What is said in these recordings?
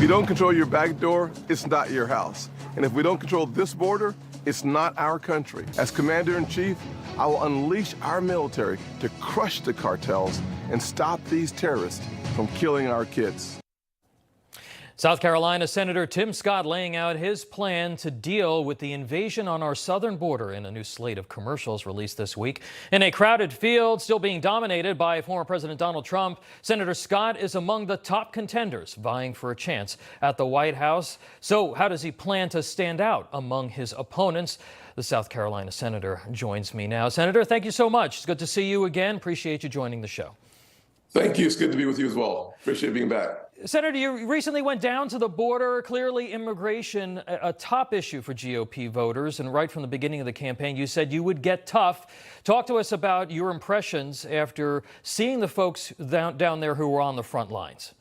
you don't control your back door, it's not your house. And if we don't control this border, it's not our country. As Commander-in-Chief, I will unleash our military to crush the cartels and stop these terrorists from killing our kids. South Carolina Senator Tim Scott laying out his plan to deal with the invasion on our southern border in a new slate of commercials released this week. In a crowded field still being dominated by former President Donald Trump, Senator Scott is among the top contenders vying for a chance at the White House. So how does he plan to stand out among his opponents? The South Carolina Senator joins me now. Senator, thank you so much. It's good to see you again. Appreciate you joining the show. Thank you. It's good to be with you as well. Appreciate being back. Senator, you recently went down to the border. Clearly, immigration, a top issue for GOP voters. And right from the beginning of the campaign, you said you would get tough. Talk to us about your impressions after seeing the folks down there who were on the front lines.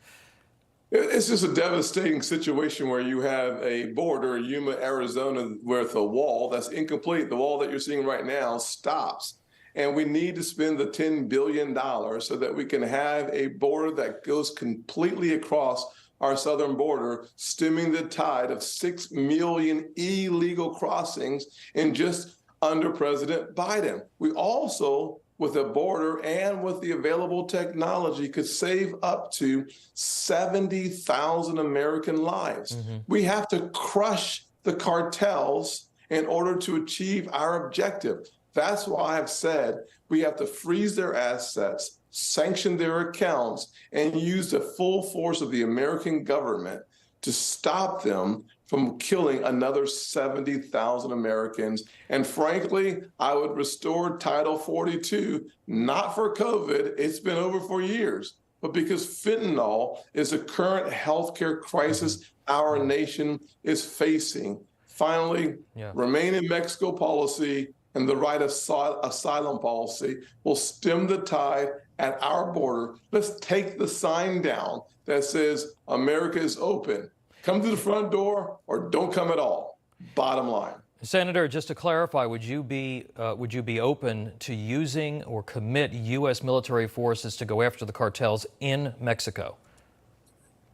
It's just a devastating situation where you have a border, Yuma, Arizona, with a wall that's incomplete. The wall that you're seeing right now stops. And we need to spend the $10 billion so that we can have a border that goes completely across our southern border, stemming the tide of 6 million illegal crossings in just under President Biden. We also, with a border and with the available technology, could save up to 70,000 American lives. We have to crush the cartels in order to achieve our objective. That's why I've said we have to freeze their assets, sanction their accounts, and use the full force of the American government to stop them from killing another 70,000 Americans. And frankly, I would restore Title 42, not for COVID, it's been over for years, but because fentanyl is a current healthcare crisis our nation is facing. Finally, Remain in Mexico policy and the right asylum policy will stem the tide at our border. Let's take the sign down that says America is open. Come to the front door or don't come at all. Bottom line. Senator, just to clarify, would you be open to using or commit U.S. military forces to go after the cartels in Mexico?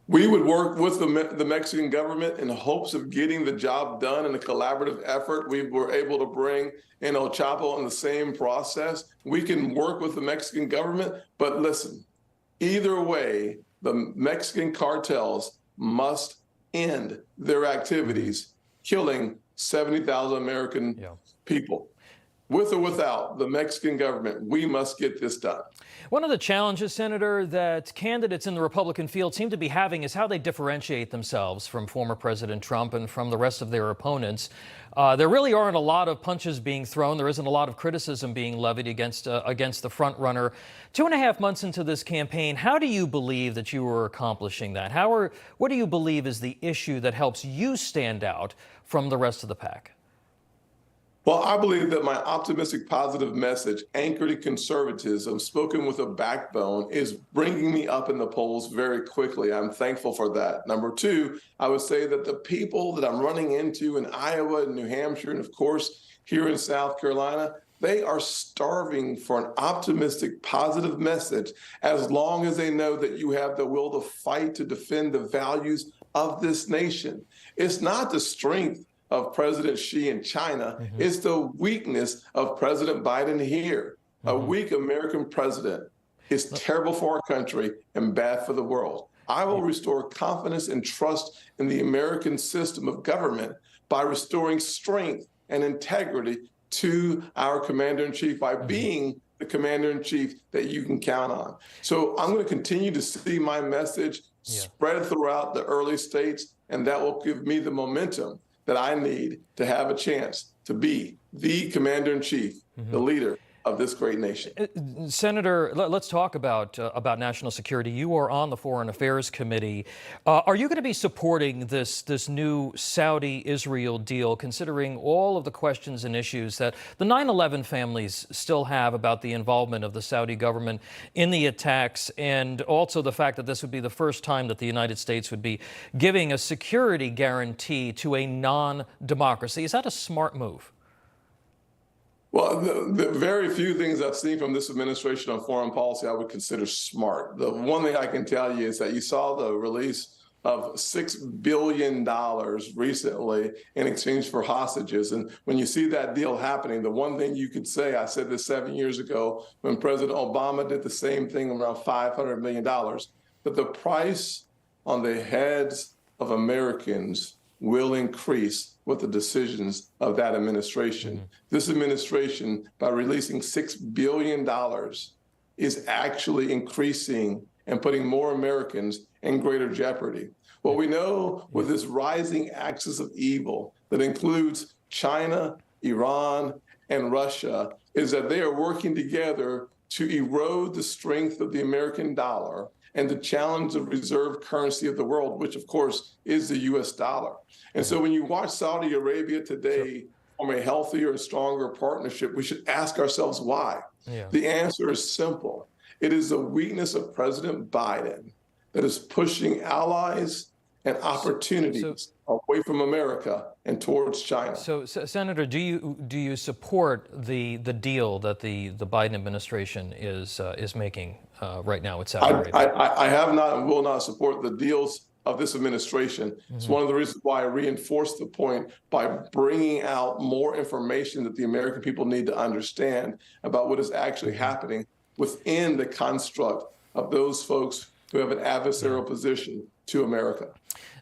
We would work with the Mexican government in hopes of getting the job done in a collaborative effort. We were able to bring in El Chapo in the same process. We can work with the Mexican government, but listen, either way, the Mexican cartels must end their activities, killing 70,000 American people. With or without the Mexican government, we must get this done. One of the challenges, Senator, that candidates in the Republican field seem to be having is how they differentiate themselves from former President Trump and from the rest of their opponents. There really aren't a lot of punches being thrown. There isn't a lot of criticism being levied against the front runner. 2.5 months into this campaign, how do you believe that you are accomplishing that? What do you believe is the issue that helps you stand out from the rest of the pack? Well, I believe that my optimistic, positive message, anchored in conservatism, spoken with a backbone, is bringing me up in the polls very quickly. I'm thankful for that. Number two, I would say that the people that I'm running into in Iowa and New Hampshire, and of course, here in South Carolina, they are starving for an optimistic, positive message as long as they know that you have the will to fight to defend the values of this nation. It's not the strength of President Xi in China, it's the weakness of President Biden here. A weak American president is terrible for our country and bad for the world. I will restore confidence and trust in the American system of government by restoring strength and integrity to our commander-in-chief by being the commander-in-chief that you can count on. So I'm going to continue to see my message spread throughout the early states, and that will give me the momentum that I need to have a chance to be the commander-in-chief, the leader of this great nation. Senator, let's talk about national security. You are on the Foreign Affairs Committee. Are you going to be supporting this new Saudi-Israel deal, considering all of the questions and issues that the 9/11 families still have about the involvement of the Saudi government in the attacks, and also the fact that this would be the first time that the United States would be giving a security guarantee to a non-democracy? Is that a smart move? Well, the very few things I've seen from this administration on foreign policy I would consider smart. The one thing I can tell you is that you saw the release of $6 billion recently in exchange for hostages. And when you see that deal happening, the one thing you could say, I said this 7 years ago when President Obama did the same thing around $500 million, that the price on the heads of Americans will increase with the decisions of that administration. Mm-hmm. This administration, by releasing $6 billion, is actually increasing and putting more Americans in greater jeopardy. What we know with this rising axis of evil that includes China, Iran, and Russia is that they are working together to erode the strength of the American dollar and to challenge the reserve currency of the world, which of course is the US dollar. And so when you watch Saudi Arabia today form a healthier and stronger partnership, we should ask ourselves why. Yeah. The answer is simple. It is the weakness of President Biden that is pushing allies and opportunities away from America and towards China. So Senator, do you support the deal that the Biden administration is making right now with Saudi Arabia? I have not and will not support the deals of this administration. Mm-hmm. It's one of the reasons why I reinforced the point by bringing out more information that the American people need to understand about what is actually happening within the construct of those folks who have an adversarial position to America.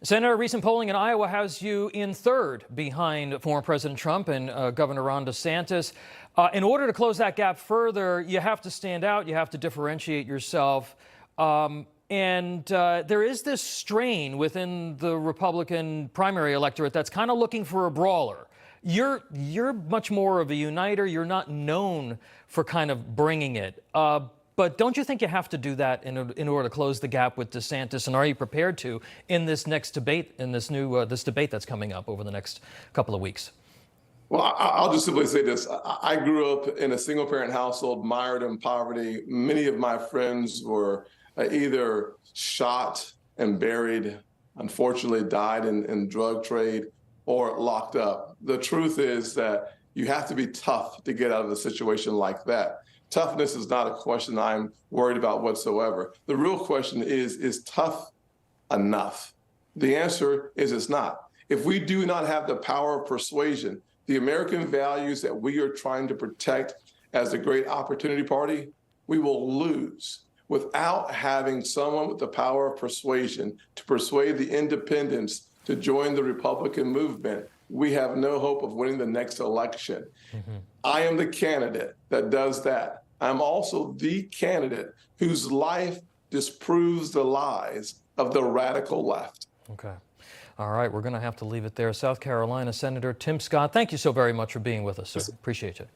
Senator, recent polling in Iowa has you in third behind former President Trump and Governor Ron DeSantis. In order to close that gap further, you have to stand out. You have to differentiate yourself. And there is this strain within the Republican primary electorate that's kind of looking for a brawler. You're much more of a uniter. You're not known for kind of bringing it. But don't you think you have to do that in order to close the gap with DeSantis? And are you prepared to in this next debate, in this new this debate that's coming up over the next couple of weeks? Well, I'll just simply say this. I grew up in a single-parent household, mired in poverty. Many of my friends were either shot and buried, unfortunately died in drug trade, or locked up. The truth is that you have to be tough to get out of a situation like that. Toughness is not a question I'm worried about whatsoever. The real question is tough enough? The answer is it's not. If we do not have the power of persuasion, the American values that we are trying to protect as the great opportunity party, we will lose without having someone with the power of persuasion to persuade the independents to join the Republican movement. We have no hope of winning the next election. Mm-hmm. I am the candidate that does that. I'm also the candidate whose life disproves the lies of the radical left. Okay. All right, we're going to have to leave it there. South Carolina Senator Tim Scott, thank you so very much for being with us, sir. Appreciate you.